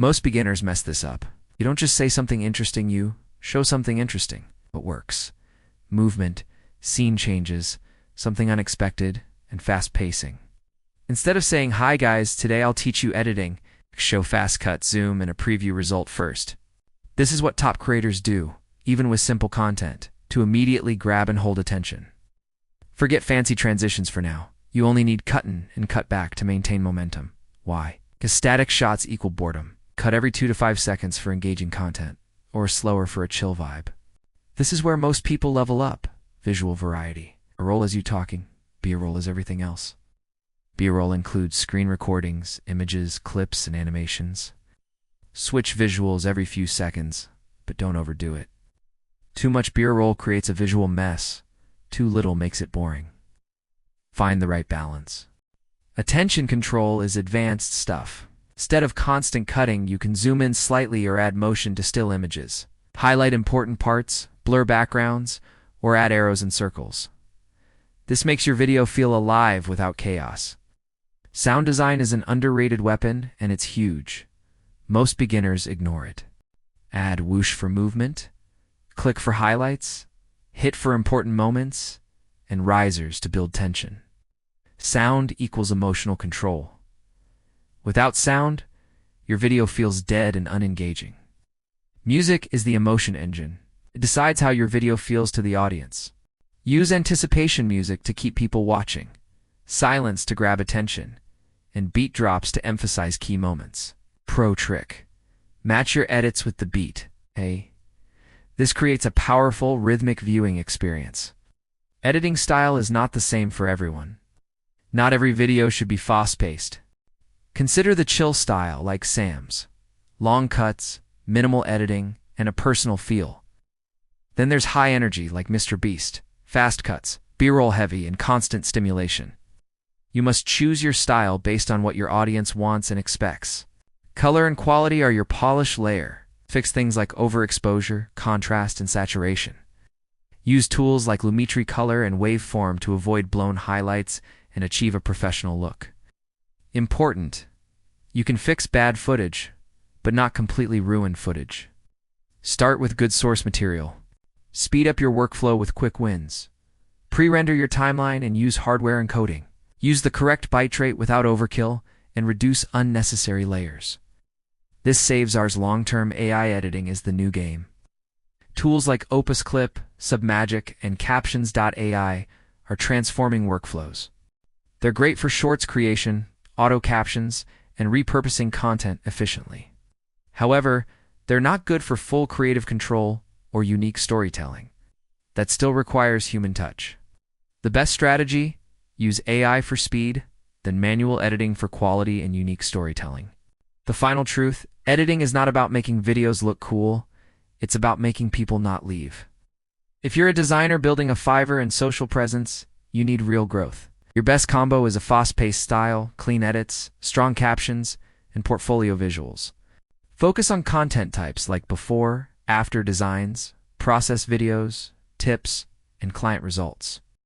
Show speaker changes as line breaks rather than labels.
Most beginners mess this up. You don't just say something interesting, you show something interesting. What works? Movement, scene changes, something unexpected, and fast pacing. Instead of saying, "Hi guys, today I'll teach you editing," show fast cut, zoom, and a preview result first. This is what top creators do, even with simple content, to immediately grab and hold attention. Forget fancy transitions for now. You only need cut in and cut back to maintain momentum. Why? Because static shots equal boredom. Cut every 2 to 5 seconds for engaging content, or slower for a chill vibe. This is where most people level up. Visual variety. A roll is you talking. B-roll is everything else. B-roll includes screen recordings, images, clips, and animations. Switch visuals every few seconds, but don't overdo it. Too much B-roll creates a visual mess. Too little makes it boring. Find the right balance. Attention control is advanced stuff. Instead of constant cutting, you can zoom in slightly or add motion to still images. Highlight important parts, blur backgrounds, or add arrows and circles. This makes your video feel alive without chaos. Sound design is an underrated weapon, and it's huge. Most beginners ignore it. Add whoosh for movement, click for highlights, hit for important moments, and risers to build tension. Sound equals emotional control. Without sound, your video feels dead and unengaging. Music is the emotion engine. It decides how your video feels to the audience. Use anticipation music to keep people watching, silence to grab attention, and beat drops to emphasize key moments. Pro trick: match your edits with the beat. This creates a powerful, rhythmic viewing experience. Editing style is not the same for everyone. Not every video should be fast-paced. Consider the chill style like Sam's. Long cuts, minimal editing, and a personal feel. Then there's high energy like MrBeast. Fast cuts, B-roll heavy, and constant stimulation. You must choose your style based on what your audience wants and expects. Color and quality are your polish layer. Fix things like overexposure, contrast, and saturation. Use tools like Lumetri Color and Waveform to avoid blown highlights and achieve a professional look. Important: you can fix bad footage, but not completely ruin footage. Start with good source material. Speed up your workflow with quick wins. Pre-render your timeline and use hardware encoding. Use the correct bitrate without overkill and reduce unnecessary layers. This saves ours. Long-term AI editing is the new game. Tools like Opus Clip, Submagic, and Captions.ai are transforming workflows. They're great for shorts creation, auto captions, and repurposing content efficiently. However, they're not good for full creative control or unique storytelling. That still requires human touch. The best strategy: use AI for speed, then manual editing for quality and unique storytelling. The final truth: editing is not about making videos look cool, it's about making people not leave. If you're a designer building a Fiverr and social presence, you need real growth. Your best combo is a fast-paced style, clean edits, strong captions, and portfolio visuals. Focus on content types like before, after designs, process videos, tips, and client results.